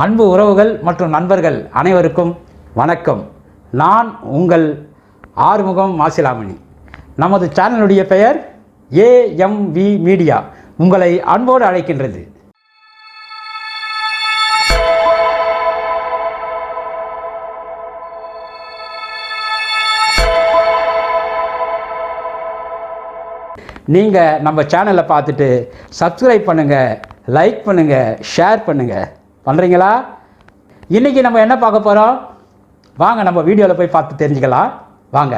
அன்பு உறவுகள் மற்றும் நண்பர்கள் அனைவருக்கும் வணக்கம். நான் உங்கள் ஆறுமுகம் மாசிலாமணி. நமது சேனலுடைய பெயர் AMV மீடியா உங்களை அன்போடு அழைக்கின்றது. நீங்கள் நம்ம சேனலை பார்த்துட்டு சப்ஸ்கிரைப் பண்ணுங்கள், லைக் பண்ணுங்கள், ஷேர் பண்ணுறீங்களா? இன்றைக்கி நம்ம என்ன பார்க்க போகிறோம்? வாங்க நம்ம வீடியோவில் போய் பார்த்து தெரிஞ்சுக்கலாம். வாங்க.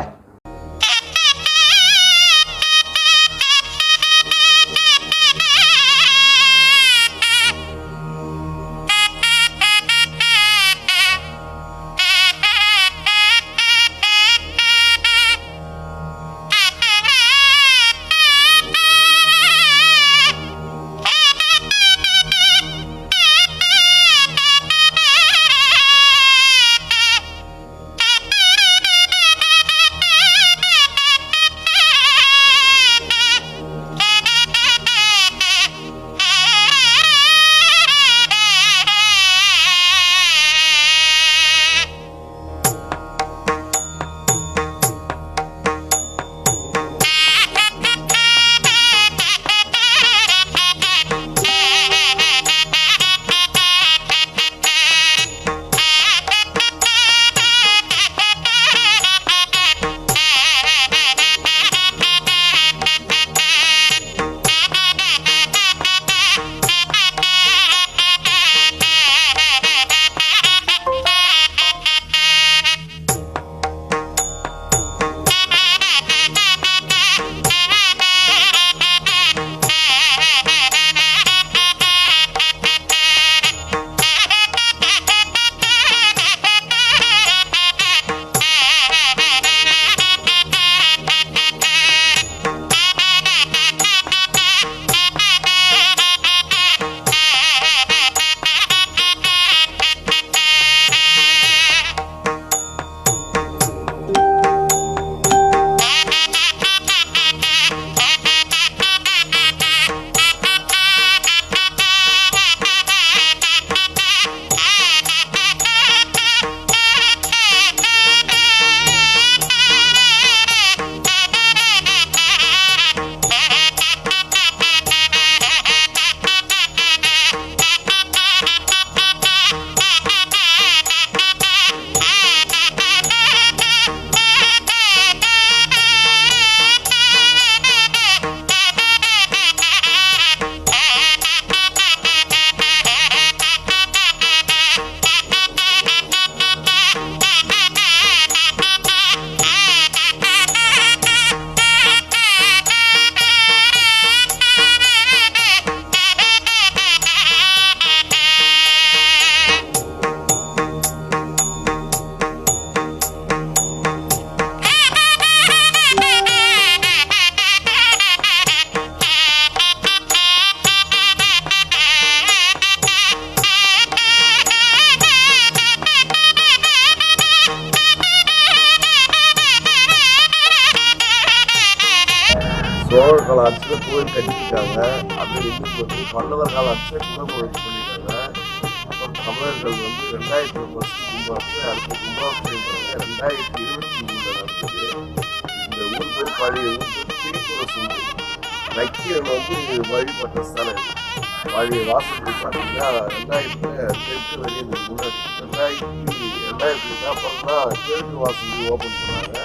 சோழர் கால ஆட்சியில் கோயில் கட்டிட்டாங்க. அது இன்னும் வந்து பல்லவர் கால ஆட்சியில் குடமுழுக்கு பண்ணிட்டாங்க. அப்புறம் தமிழர்கள் வந்து 2000 கும்பாபிஷேகம், அடுத்த கும்பாபிஷேகம் 2023 நடந்தது. இந்த ஊர் பேர் பழைய ஊர் திருப்புரசுண்டு. நக்கீரன் வந்து வழிபட்ட ஸ்தலம். பழைய வாசல் பார்த்தீங்கன்னா 2000 தெற்கு வெளியே முன்னாடி 2000 அப்புறம் தான் கிழக்கு வாசல் ஓப்பன் பண்ணாங்க.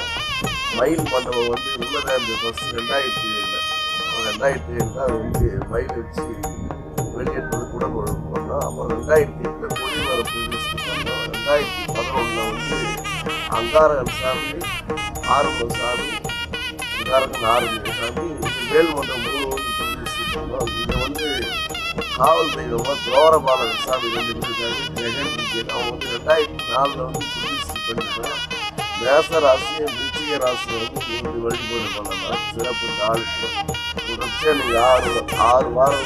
மயில் மண்டபம் வந்து உள்ளதாக இருந்தது. ஃபஸ்ட் 2007 தான் அது வந்து மயில் வச்சு வெளியேற்றது குடமுழுக்கு பண்ணோம். அப்புறம் 2008 கொடிமரம் பண்ணோம். 2011 வந்து அங்காரகன் சாமி, ஆரம்ப சாமி, அங்காரகன் ஆரம்ப சாமி, வேல்மன்றம் 3 வந்து பிரதிஷ்டை பண்ணோம். இங்கே வந்து காவல் தெய்வமாக துரோரபாலகன் சாமி 2 பேர் இருக்காங்க. அவங்க வந்து 2004 வந்து பிரதிஷ்டை பண்ணிட்டோம். மேச ராசியும் விருச்சிக ராசியும் வந்து வழிபாடு பண்ணலாம். சிறப்பு நாளுக்கு தொடர்ச்சியாக நீங்கள் 6 வாரம்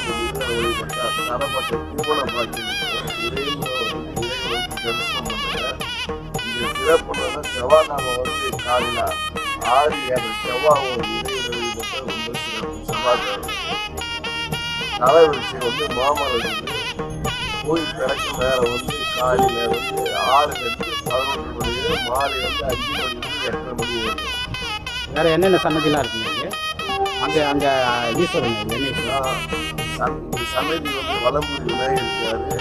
வழிபட்டால் தரப்பட்ட திருமண பாக்கியம் இறைவன் வந்து தரிசனம் பண்ணுங்க. இந்த சிறப்புனா செவ்வாய்க்கிழமை வந்து காலையில் 6-7 செவ்வாய் இறைவன் வழிபட்டால் ரொம்ப சிறப்பு. செவ்வாய்க்கிழமை தலைவரிசை வந்து மாமரம் கோயில் திறக்க நேரம் வந்து காலையில் வந்து 6 11 மணி மாலை வந்து 5 மணிக்கு 8:30 மணி வரும். வேறு என்னென்ன சன்னதிலாம் இருக்குங்க இங்கே? அங்கே ஈஸ்வரன் சன்னதி வந்து வலம்புரி விநாயகர் இருக்காரு,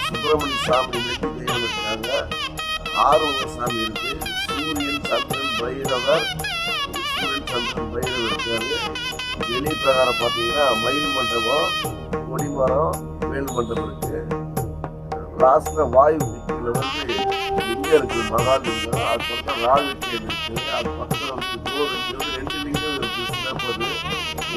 சுப்பிரமணிய சாமி வெற்றி தெய்வம் இருக்காங்க, ஆறுமுக சாமி இருக்கு, சூரியன் சந்திரன் பைரவர் இருக்காரு. வெளி பிரகாரம் பார்த்தீங்கன்னா மயில் மண்டபம், கொடிமரம், வேல் மண்டபம் இருக்கு. லாஸ்ட்ல வாயு திக்கில் வந்து லிங்கம் இருக்கு, மகாலிங்கம். அது பக்கத்தில் ராஜகேது இருக்கு. அது பக்கத்தில் வந்து 2 லிங்கம் இருக்கு. சிறப்பது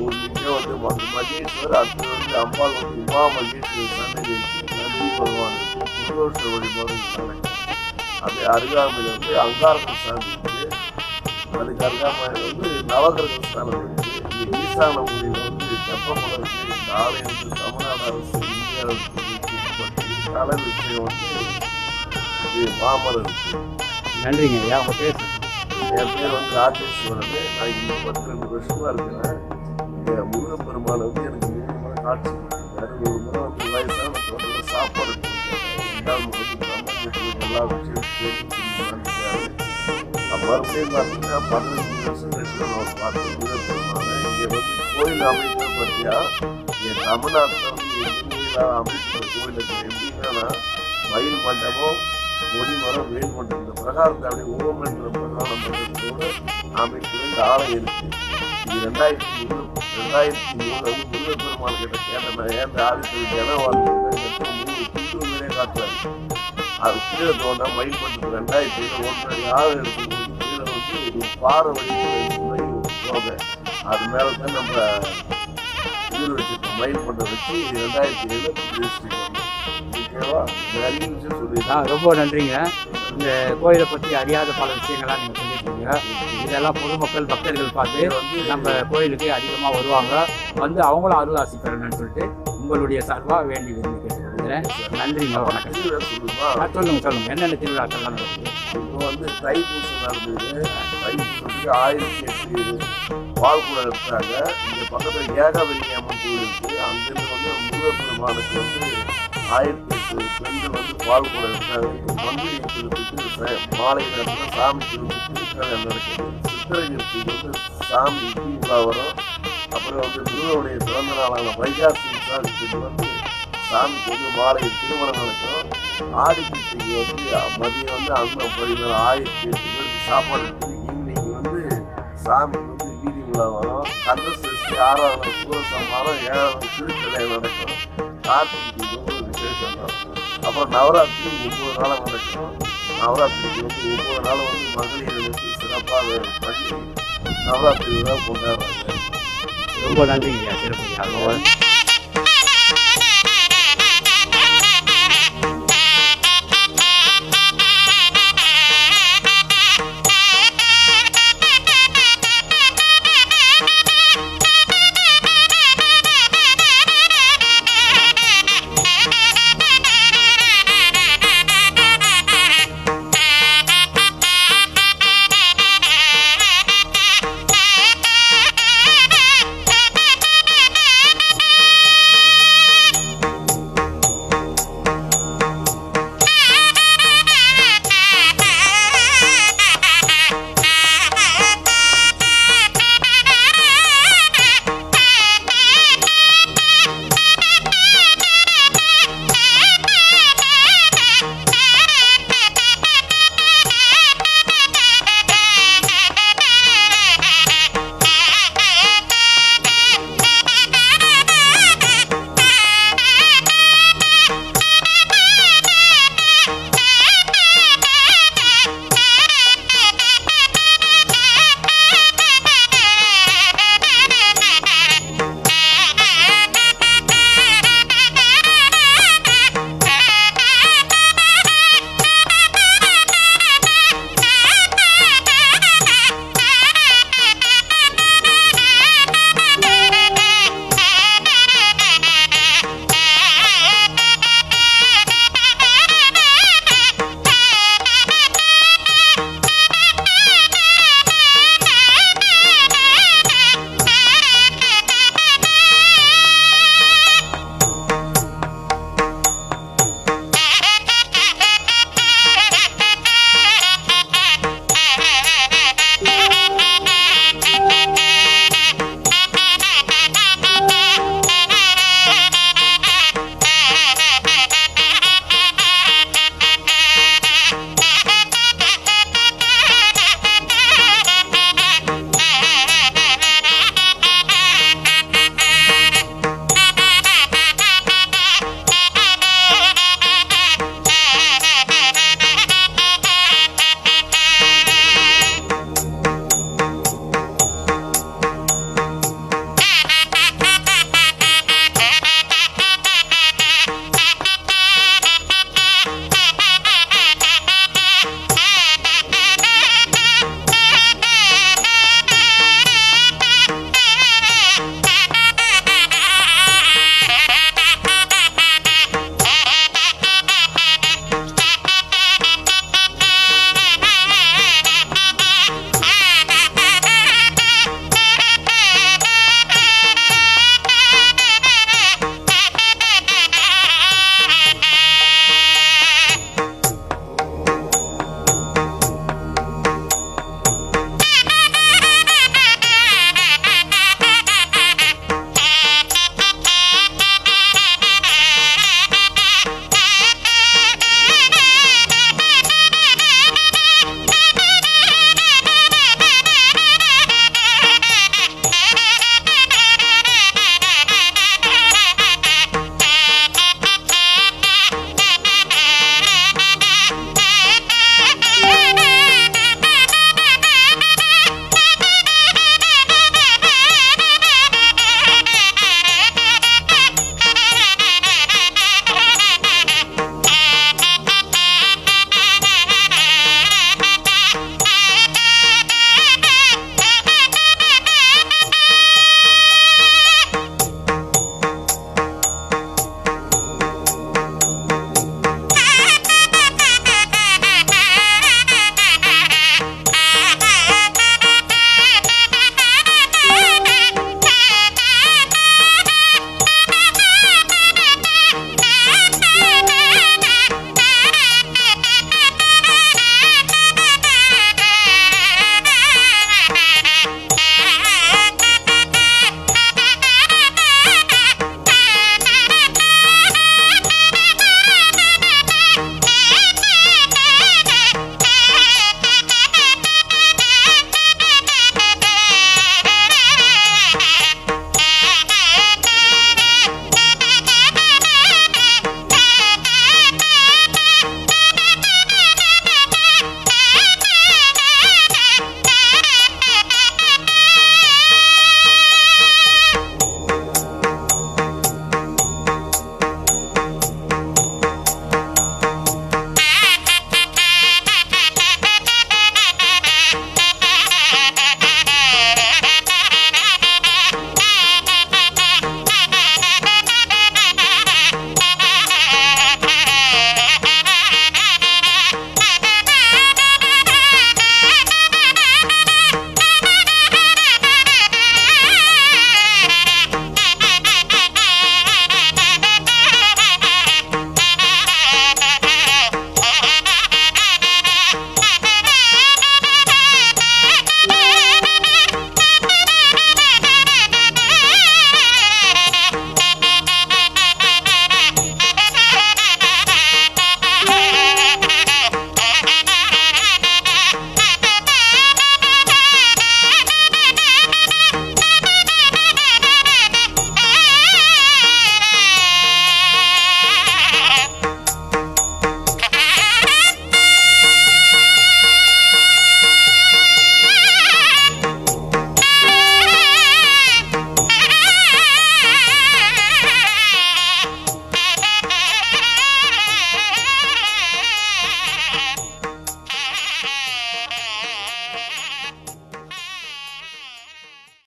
ஒரு லிங்கம் வந்து மகேஸ்வர், அடுத்து வந்து அம்பாள் வந்து உமா மகேஸ்வர் சன்னதி இருக்கு. நந்தி பகவான் இருக்கு. புரோஷ வழிபாடு நடக்கும். அது அருகாமையில் வந்து அங்காரக சாமி இருக்கு. அதுக்கு அருகாமையில் வந்து நவகிரக ஸ்தானம் இருக்கு. இங்கே ஈசான மொழியில் வந்து தெப்பமலை இருக்கு. இந்த ஆலயம் வந்து தமிழ்நாடு அரசு இந்திய அரசு கலை விஷயம் வந்து இது மாமரம் இருக்கு. நன்றிங்க ஐயா. உங்கள் பேர்? என் பேர் வந்து ராஜேஸ்வரன். நான் இங்கே 32 வருஷமா இருக்கிறேன். இங்கே முருகப்பெருமான் வந்து எனக்கு 3 முறை காட்சி கொடுத்துருக்காரு. ஒரு முறை வந்து வயசான குழந்தைங்க சாப்பாடு கொடுத்துருக்காரு. 2வது முறை வந்து எல்லா விஷயம் மறுபடியும் பார்த்தீங்கன்னா 15 வருஷம் கழிச்சு நான் பார்த்தேன் முருகப்பெருமானை. இங்கே வந்து கோயில் அமைப்பு பார்த்தியா, இங்கே தமிழ்நாட்டில் வந்து எங்கெல்லாம் அமைப்பு கோயில் இருக்குது. எப்படின்னா மயில் மண்டபம், கொடிமரம், வேல் மண்டபம், இந்த பிரகாரத்தை அப்படியே ஓமன்ற பிரகார மண்டபத்தோடு அமைப்பு இந்த ஆலயம் இருக்குது. இது 2003 வந்து முருகப்பெருமான் கிட்ட கேட்டேன், ஏன் ஆதித்தலுக்கு இடம் வாழ்க்கை 3 குன்று காட்டுறாரு. அது கீழே தோண்டா மயில் மண்டபம் 2007 1 ஆறு எடுத்து கீழே வந்து ஒரு பாறை வடிவில் போக அது மேலே தான் நம்ம உயிர் வச்சிருக்கோம். மயில் மண்டபம் வச்சு 2007 ரிஜிஸ்ட்ரி பண்ணோம். ஓகேவா? நிறைய விஷயம் சொல்லியிருக்கேன். ரொம்ப நன்றிங்க. இந்த கோயிலை பற்றி அறியாத பல விஷயங்கள்லாம் நீங்கள் சொல்லியிருக்கீங்க. இதெல்லாம் பொதுமக்கள் பக்தர்கள் பார்த்து நம்ம கோயிலுக்கு அதிகமாக வருவாங்க. வந்து அவங்களும் அருள் ஆசி பெறணும்னு சொல்லிட்டு உங்களுடைய சார்பாக வேண்டி கேட்டுக்கிறேன். நன்றிங்க. வணக்கம். சொல்லுங்க என்னென்ன திருவிழாக்கள்லாம் நடக்குது? இப்போ வந்து தைப்பூசம் நடந்தது. தைப்பூசத்துக்கு 1008 பால்குடம் எடுத்தாங்க. இங்கே பக்கத்தில் ஏகாவல்லி அம்மன் கோயில் இருக்குது. அங்கேருந்து வந்து முருகப்பெருமானுக்கு வந்து 1008 பெண்கள் வந்து பால்குடம் எடுத்தாங்க. இப்போ மந்திரி திருப்பதிக்கு மாலை நேரத்தில் சாமி திருப்பதிக்கு நடக்குது. சித்திரை திருப்பதிக்கு வந்து சாமி உலா வரும். அப்புறம் வந்து முருகனுடைய பிறந்த நாளான வைகாசி விசாரிச்சுட்டு வந்து சாமிக்கு வந்து மாலை திருமணம் நடக்கும். ஆடி கிருத்திகை வந்து மதியம் வந்து அன்னம் போயிடும். 1008 பேருக்கு சாப்பாடு இருக்குது. ஈவினிங் வந்து சாமிக்கு வந்து வீதி உலா வரும். கந்த சஷ்டி 6வது சூரசம்மானம் 7வது திருக்கலை நடக்கும். கார்த்திகைக்கு வந்து விசேஷம் நடக்கும். அப்புறம் நவராத்திரி 9 நாள் நடக்கும். நவராத்திரிக்கு வந்து 9 நாள் வந்து மகளிர்களுக்கு சிறப்பாக பண்ணி நவராத்திரி விழா கொண்டாடுறாங்க. ரொம்ப நன்றிங்க. சிறப்பு.